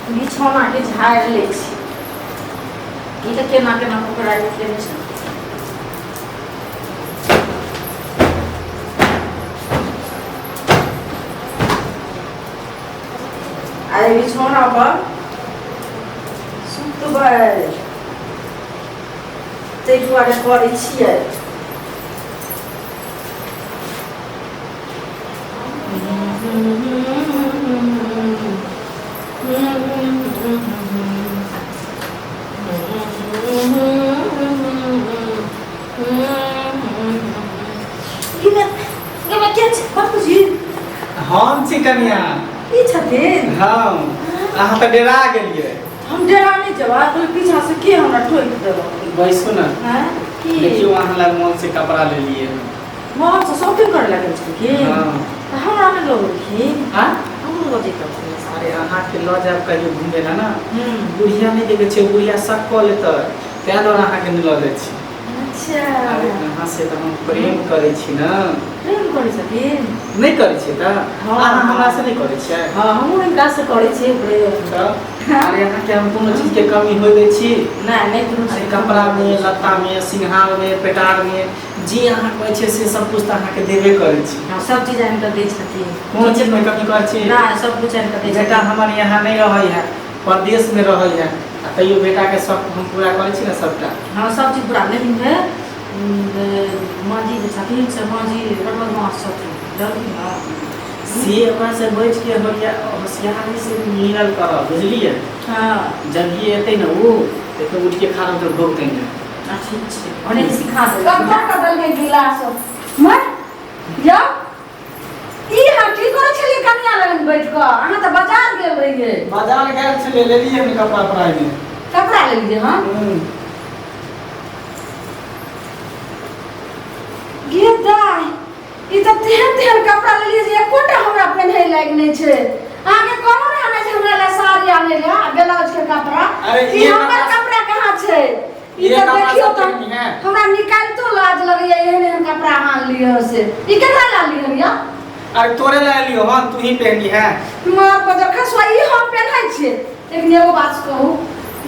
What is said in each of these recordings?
बिछौना के झाड़ ले छी ई त केना केना पकड़ा के छै आइ बिछौना पर सुतबै ताहि दुआरे करै छियै हम छी कनिया ई छथिन हम अहाँ तऽ डेरा गेलियै हम डेरा नहीं जबा तो पीछा से के हमरा ठोक देबो बैसू ना हैं की देखियो अहाँ लग मन से कपड़ा ले लिए वहां से शॉपिंग करे लगे छै की हां त हमरा में लोग की हां हम लोग जे करते अरे अहाँ के ल जाब कहियो घूमे ला ना बुढ़िया नहीं देखे छै बुढ़िया शक क लेतै तै द्वारा अहाँ के ल जाइ छी अच्छा अरे अहाँ से तऽ हम प्रेम करै छी ना प्रेम करे छथिन नहीं करै छी त हां अहाँ हमरा से नहीं करै छियै हां हम इनका से करे छी प्रेम त अरे अहाँ के हम कोनो चीज के कमी होय दै छी नहीं कोनो अरे कपड़ा में लत्ता में सिंहार में पेटार में जे अहाँ कहै छै से सब कुछ त अहाँ के देबे करै छी हां सब चीज आनि के दै छथिन कोनो चीज में कमी करै छी ना सब कुछ आनि के दै बेटा हमर यहाँ नहीं रहै है परदेश में रहै है तैयो बेटा के सब हम पूरा करै छी ना सबटा हां सब चीज पूरा लेकिन है माजी जे छथिन से माजी बदमाश छथिन जल्दी ना से ओकरा से बैठ के होशियारी से मिलल कर बुझलिए हां जब ये एते ना वो तो उठ के खाना तो भोगते हैं ठीक छै ओने सिखा दे कब का बदल गई गिलास मर या ई हाथी करे छली कन्या लगन बैठ के अहाँ त बाजार गेल रहिए बाजार गेल छले ले लिए हम कपड़ा पराई में कपड़ा ले लीजिए हां गे दाई ई त तेहन कपड़ा ले लीजिए एकोटा हमरा पहने लायक नहीं छै अहाँ के कोनो रहने छै हमरा ला साड़ी आने ला ब्लाउज के कपड़ा ई हमर कपड़ा कहां छै ई त देखियो त हमरा निकाल तो लाज लगैया एहन कपड़ा आन लियो से ई केना ला लियो या अरे तोरे ला लियो हां तू ही पहनी है मार बजर खसवा ई हम पहनाई छिए लेकिन एगो बात कहू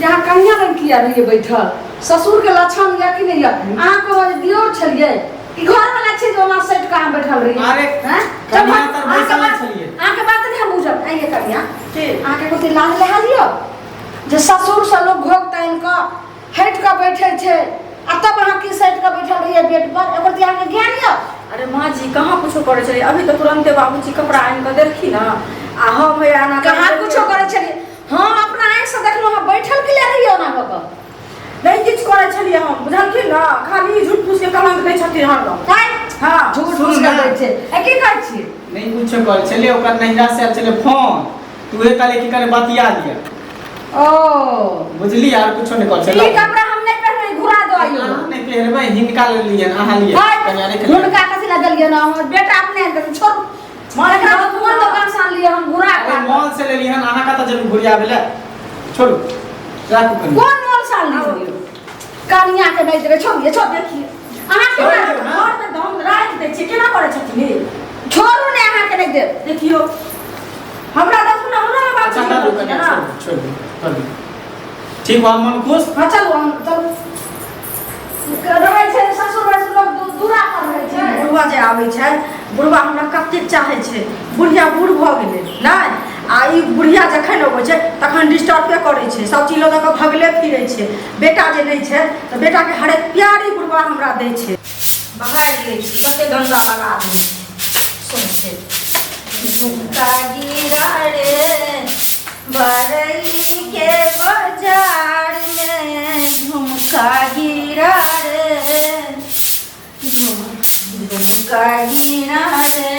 जहां कन्या बन किया रहिए बैठल ससुर के लक्षण या कि नहीं या अहाँ को दियोर छलिए ई घर वाला छै जोना सेट कहां बैठल रही अरे हैं कन्या तर बैठल छलिए अहाँ के बात नहीं हम बुझब आइए कन्या अहाँ के कोती लाज लहा लियो जे ससुर से लोग घोग तान के हट के बैठे छै आ तब अहाँ की सेट के बैठल रहिए बेड पर एकर ध्यान के ज्ञान या अरे माँ जी कहाँ कुछ करे छली अभी तो तुरंते बाबूजी कपड़ा आनि के देखी ना आ हम आना कहां कुछ करे छली हम अपना आंख से देखलो हम बैठल के ले रहियो ना बाबा नहीं किछ करे छली हम बुझलखिन ना खाली झूठ फूस के कलंक दै छथिन हरदम काय हां झूठ फूस के दै छै ए की कहै छी नहीं कुछ कर चले ओकर नहिरा से चले फोन तू हे काले की करे बतिया लिया ओ बुझली यार कुछ नहीं कर चले ई कपड़ा हम नहीं पहनबै घुरा दो आइयो नहीं पहनबै हिनका ले लिए अहाँ लिए कन्या ने हुनका कथि ला देलिए ना हमर बेटा अपने छोड़ मारे का तो कोन दुकान से लिए हम घुरा अरे मॉल से ले लिए अहाँ का त जब घुरिया भेले छोड़ू राखू कन्या कोन मोल साल लिए कन्या के नहीं देबे छोड़ देखिए अहाँ के घर में दम राख दै छी केना करे छथिन छोड़ू ने अहाँ के नहीं देब देखियो हमरा दस ना हमरा बात अच्छा कर कन्या छोड़ कर ठीक बा मन खुश हां चलो हम चलो रहै छै ससुर भाई लोग दूरा पर रहै छै बुढ़वा जे आबै छै बुढ़वा हमरा कते चाहे छै बुढ़िया बूढ़ भ गेलै नहि आ ई बुढ़िया जखन अबै छै तखन डिस्टर्बे करै छै सब चीज लऽ कऽ भगले फिरै छै बेटा जे नहि छै तऽ बेटा के हरेक प्यारी बुढ़वा हमरा दै छै बहारि लै छै कते गंगा लगा दै छै सुन छै झुमका गिरा रे बरई के बाजार में झुमका गिरा रे झुमका गिरा रे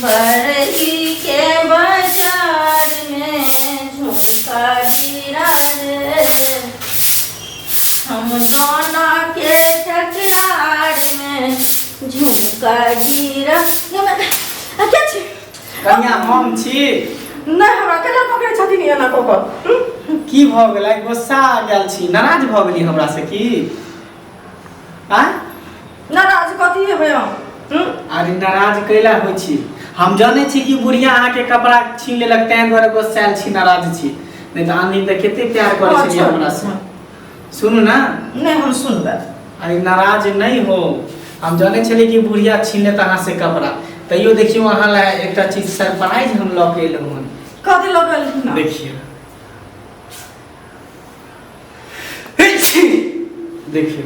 बरई के बाजार में झुमका गिरा रे हम दोनों के ठकरार में झुमका गिरा क्या छी कन्या हम छी नहीं हमरा केना पकड़े छथिन एना क क की भ गेलै गुस्सा आ गेल छी नाराज भ गेली हमरा से की आ नाराज कथी हेबै हम अरे नाराज कैला होइ छी हम जाने छी कि बुढ़िया अहाँ के कपड़ा छीन लेलक तैं दुआरे गोसाइल छी नाराज छी नहीं तो आनी तो केते प्यार करे छी हमरा से सुन ना नहीं हम सुनबे अरे नाराज नहीं हो हम जाने छली कि बुढ़िया छीन लेत अहाँ से कपड़ा तैयो देखियो अहाँ ला एकटा चीज सरप्राइज हम लऽ के एलहुं हन कथि लगल ना देखिए देखियो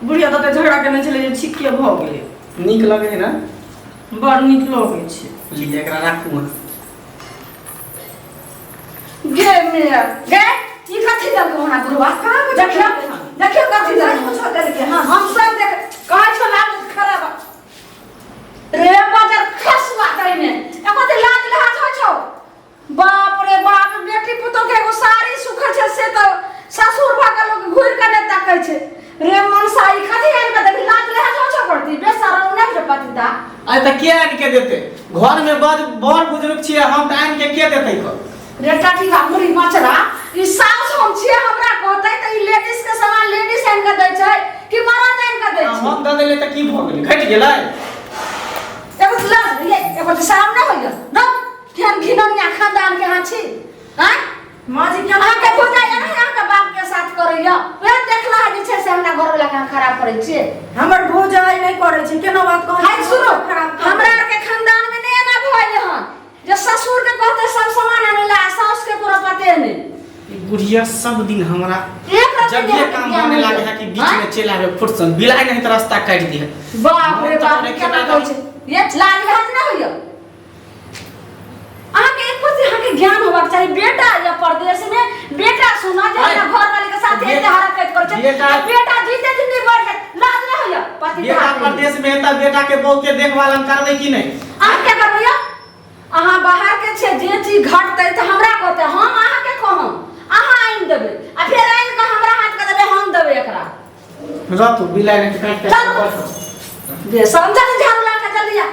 बुढ़िया तो झगड़ा करने चले जे छिके भ गेलै नीक लगे है ना बड़ नीक लगै छै जी एकरा राखू गे मेरा गे ई कथि दल को हमरा गुरुवा देखियो देखियो कथि दल कुछ देल के हां हम सब देख कहै छ लाज खराब रे बाजार खसवा तइने एको ते लाज लहाज हो छौ बाप रे बाप बेटी पुतो के एगो साड़ी सुखल छै से तो ससुर भागा लोग घुर के ने ताकै छै रे मनसा ई कथि आइन के देखि लाज लहाज हो छौ करती बेशरम नै जे पतिता अरे त के आन के देते घर में बड़ बुजुर्ग छियै हम त आन के देतै को रे टाटी गामुरी मचरा ई सास हम छियै हमरा कहतै त ई लेडीज के सामान लेडीज आइन के दै छै कि मर्द आइन के दै छै हम द देले त की भ गेलै घट गेलै एगो लाज ये एगो त सामने होइया न केहन घिनौनिया खानदान के हां छी हैं मां जी क्या अहाँ के बुझा या नहीं अहाँ के बाप के साथ करैया वे देखला जे छै से हमरा घर वाला के खराब करै छियै हमर भौजाई नहीं करे छै केना बात कहै हाय सुनो हमरा के खानदान में नहीं ना भइल हन जे ससुर के कहते सब सामान आनेला सास के पूरा पते नहीं ई बुढ़िया सब दिन हमरा एक रत्ती जब ये काम होने लगे है कि बीच में चला है फुटसन बिलाई नहीं तो रास्ता काट दिए बाप रे बाप केना कहै छै ये लाज लहाज ना होइया अहाँ के एको से अहाँ के ज्ञान होबाक चाहिए बेटा या परदेश में बेटा सुना जे अपना घर वाले के साथ एते हरकत कर छै बेटा जीते जिंदगी बढ़ जाए लाज ना होइया पति बेटा परदेश में त बेटा के बहू के देखभाल हम करबै कि नहीं अहाँ के करबैया अहाँ बाहर के छै जे चीज घटतै त हमरा कहतै हम अहाँ के कहम अहाँ आइन देबै आ फेर आइन के हमरा हाथ के देबै हम देबै एकरा रतु बिलाई नहीं काट के बे समझा के झाड़ू ला के जल्दी आ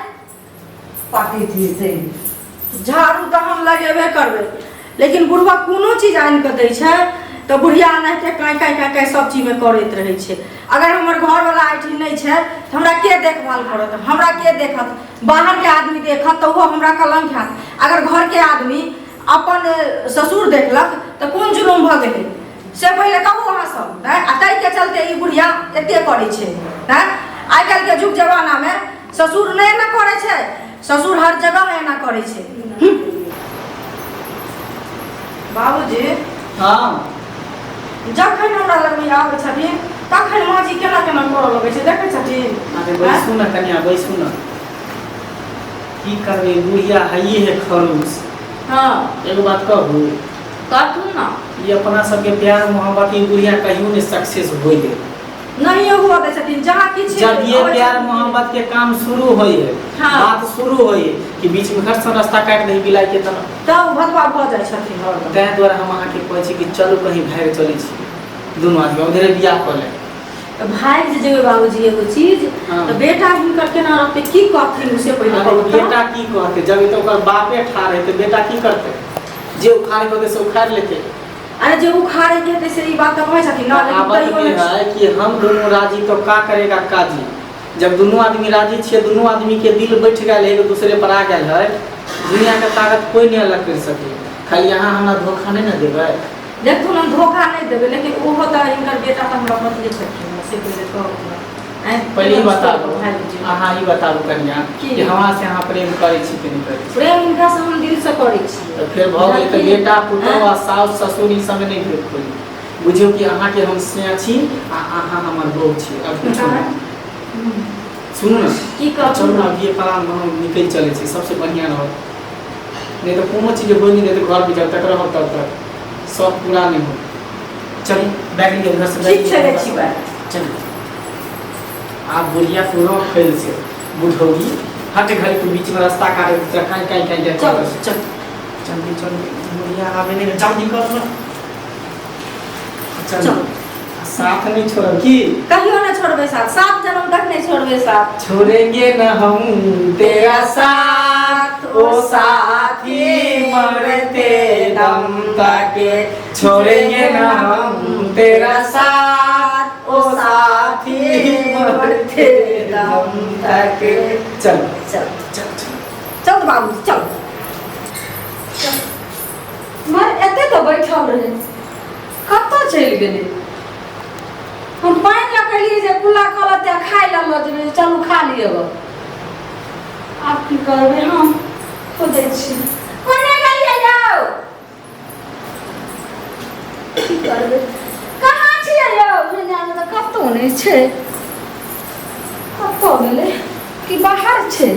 पाटी थी से झाड़ू तो हम लगेबे करबे लेकिन बुढ़वा कोनो चीज आनि के दै छै तो बुढ़िया एनाहिते काई सब चीज में करैत रहै छै अगर हमर घर वाला आइठी नहीं छै तो हमरा के देखभाल करत हमरा के देखत बाहर के आदमी देखत तो वो हमरा कलंक हैत अगर घर के आदमी अपन ससुर देखलक तो कोन जुलुम भ गेलै से पहिले कहू अहाँ सब आ तै के चलते ई बुढ़िया एते करै छै हैं आइ काल्हि के युग जमाना में ससुर नहीं ना करे छै ससुर हर जगह एना करे छै बाबूजी हां जखन हमरा लग में आबै छथिन तखन माँ जी केना केना करऽ लगै छै देखै छथिन अरे बैसू ना कन्या बैसू ना की करबे बुढ़िया हइये है खरूस हां एगो बात कहू कहू ना ये अपना सबके प्यार मोहब्बत की बुढ़िया कहियो नहीं सक्सेस होइले नहीं हुआ दे छथिन जहां किछ जब ये प्यार मोहब्बत के काम शुरू होई है हाँ। बात शुरू होई है कि बीच में घर से रास्ता काट दे बिलाई के तरफ तब भतवा भ जाय छथिन हरदम तै द्वारा हम अहाँ के कहै छी कि चलू कहीं भाग चलै छी दोनों आदमी उधरे बियाह कर ले तो भाई जे जेबै बाबूजी एगो चीज हाँ। तो बेटा हुनकर केना रहते की कहथिन उसे पहिले अरे कहू तो। बेटा की कहते जब तो ओकर बापे ठाड़ है तो बेटा की करते जे उखाड़ के से उखाड़ लेते अरे जो उखाड़े के हेतै से ई बात तो कहै छथिन ना बात लेकिन ये है कि हम दोनों राजी तो का करेगा काजी जब दोनों आदमी राजी छे दोनों आदमी के दिल बैठ गए है एक दूसरे पर आ गए है दुनिया के ताकत कोई नहीं अलग कर सके खाली यहाँ हमरा धोखा नहीं ना देबै देखथुन हम धोखा नहीं देबै लेकिन ओहो त इनकर बेटा त हमरा बतले छथिन से पहिले कहू पहले ही बता दो भाईजी अहाँ ही बताबू कन्या की? कि हमरा से अहाँ प्रेम करै छी कि नहीं करै छी प्रेम इनका से हम दिल से करै छी तो फिर भ गेल त बेटा पुतौह आ सास ससुर ई सब नहीं भेट खोली बुझियो कि अहाँ के हम से छी आ अहाँ हमर बहू छी अब कुछ नहीं सुनू ना की कहू चलू ना अभी फलान हम निकल चले छी सबसे बढ़िया रह नहीं तो कोनो चीज होई नहीं तो घर भी जब तक रहो तब तक सब पूरा नहीं हो चलिए बैग लिए घर से ठीक छै देखी बात चलिए आप बुढ़िया पूरा खेल से बुढ़ोगी हट घर के बीच में रास्ता काटे कहीं कहीं कहीं जाते चल चल जल्दी चल बुढ़िया आवे नहीं जल्दी कर ना चल साथ नहीं छोड़ की कहियो ना छोड़बे साथ सात जन्म तक नहीं छोड़बे साथ छोड़ेंगे न हम तेरा साथ ओ साथी मरते दम तक छोड़ेंगे न हम तेरा साथ ओ साथी मरते दम तक चल चल चल चल चल बाबू चल। मर एते तो बैठल रहे कतऽ चलि गेलै। हम पानि लऽ कहलिए जे कुल्ला कहलत खाय लऽ लऽ जेबै चलू खा लिअ। आब की करबै हम खोदै छी कोने गेलियै यौ की करबै कहाँ छियै यौ दुनियामे तऽ कतहु नहि छै कतऽ गेलै कि बाहर छै।